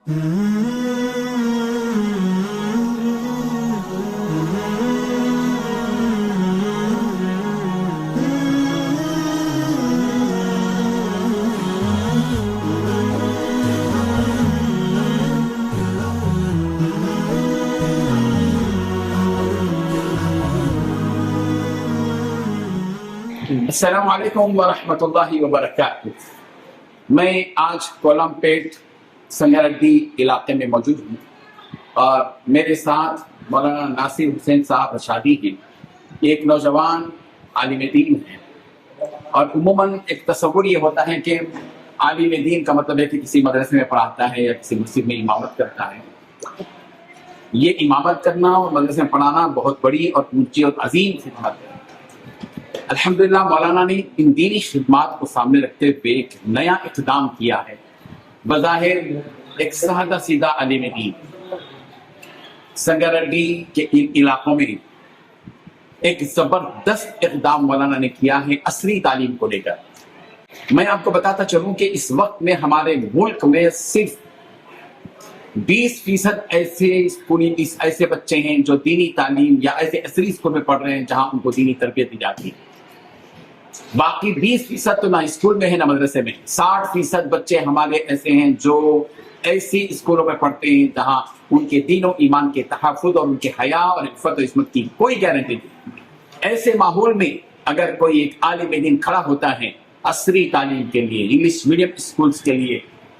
السلام علیکم ورحمۃ اللہ وبرکاتہ۔ میں آج کولم پیٹ سنگریڈی علاقے میں موجود ہوں اور میرے ساتھ مولانا ناصر حسین صاحب رشادی ہیں، ایک نوجوان عالم دین ہیں۔ اور عموماً ایک تصور یہ ہوتا ہے کہ عالم دین کا مطلب ہے کہ کسی مدرسے میں پڑھاتا ہے یا کسی مسجد میں امامت کرتا ہے۔ یہ امامت کرنا اور مدرسے میں پڑھانا بہت بڑی اور اونچی اور عظیم خدمت ہے۔ الحمدللہ مولانا نے ان دینی خدمات کو سامنے رکھتے ہوئے ایک نیا اقدام کیا ہے۔ بظاہر ایک سادہ سیدھا عالم دین سنگریڈی کے ان علاقوں میں ایک زبردست اقدام مولانا نے کیا ہے عصری تعلیم کو لے کر۔ میں آپ کو بتاتا چلوں کہ اس وقت میں ہمارے ملک میں صرف 20% ایسے بچے ہیں جو دینی تعلیم یا ایسے عصری اسکول میں پڑھ رہے ہیں جہاں ان کو دینی تربیت دی جاتی ہے۔ باقی 20% تو نہ اسکول میں ہے نہ مدرسے میں۔ 60% بچے ہمارے ایسے ہیں جو ایسی اسکولوں میں پڑھتے ہیں جہاں ان کے دین و ایمان کے تحفظ اور ان کے حیا اور عفت و عصمت کی کوئی گارنٹی نہیں۔ ایسے ماحول میں اگر کوئی ایک عالم دین کھڑا ہوتا ہے عصری تعلیم کے لیے، انگلش میڈیم اسکولز کے لیے،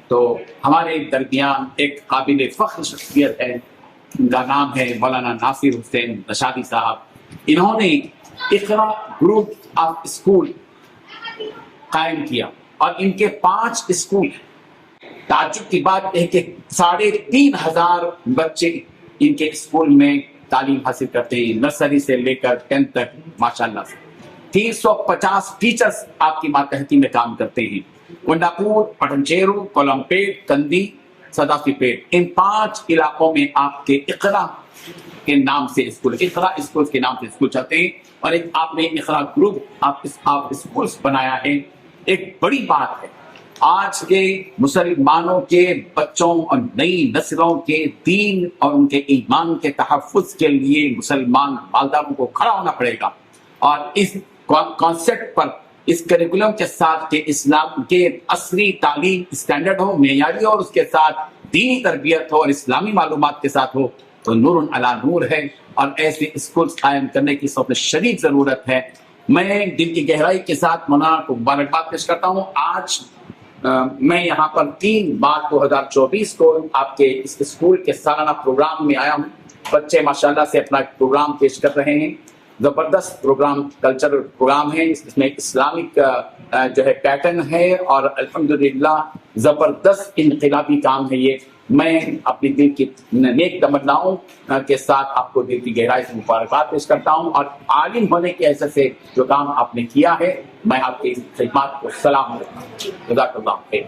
تو ہمارے درمیان ایک قابل فخر شخصیت ہے۔ ان کا نام ہے مولانا ناصر حسین رشادی صاحب۔ انہوں نے اقرا گروپ آف اسکول قائم کیا اور ان کے 5 اسکول ہیں۔ تعجب کی بات ہے کہ 3500 بچے ان کے اسکول میں تعلیم حاصل کرتے ہیں، نرسری سے لے کر 10 تک ماشاءاللہ سے۔ 350 ٹیچرز آپ کی ماتحتی میں کام کرتے ہیں۔ ونڈاپور، پٹنچیرو، کولم پیٹ، کندی، صدافی پیٹ، ان 5 علاقوں میں آپ کے اقرا کے نام سے اسکول، اقرا اسکول کے نام سے اسکول چلتے ہیں۔ اور ایک آپ نے اقرا گروپ آپ اسکولز بنایا ہے۔ ایک بڑی بات ہے، آج کے مسلمانوں کے بچوں اور نئی نسلوں کے دین اور ان کے ایمان کے تحفظ کے لیے مسلمان والداروں کو کھڑا ہونا پڑے گا، اور اس کانسیپٹ پر، اس کریکولم کے ساتھ کہ اسلام کے عصری تعلیم اسٹینڈرڈ ہو، معیاری ہو، اور اس کے ساتھ دینی تربیت ہو اور اسلامی معلومات کے ساتھ ہو، تو نور علی نور ہے، اور ایسے اسکولز قائم کرنے کی سب سے شدید ضرورت ہے۔ میں دل کی گہرائی کے ساتھ مولانا کو مبارکباد پیش کرتا ہوں۔ آج میں یہاں پر 3 مارچ 2024 کو آپ کے اس اسکول کے سالانہ پروگرام میں آیا ہوں۔ بچے ماشاءاللہ سے اپنا پروگرام پیش کر رہے ہیں، زبردست پروگرام، کلچرل پروگرام ہے، اس میں اسلامک جو ہے پیٹرن ہے، اور الحمدللہ زبردست انقلابی کام ہے یہ۔ میں اپنی دل کی نیک تمناؤں کے ساتھ آپ کو دل کی گہرائی سے مبارکباد پیش کرتا ہوں، اور عالم ہونے کی حیثیت سے جو کام آپ نے کیا ہے، میں آپ کی خدمات کو سلام کرتا ہوں۔ جزاک اللہ خیر۔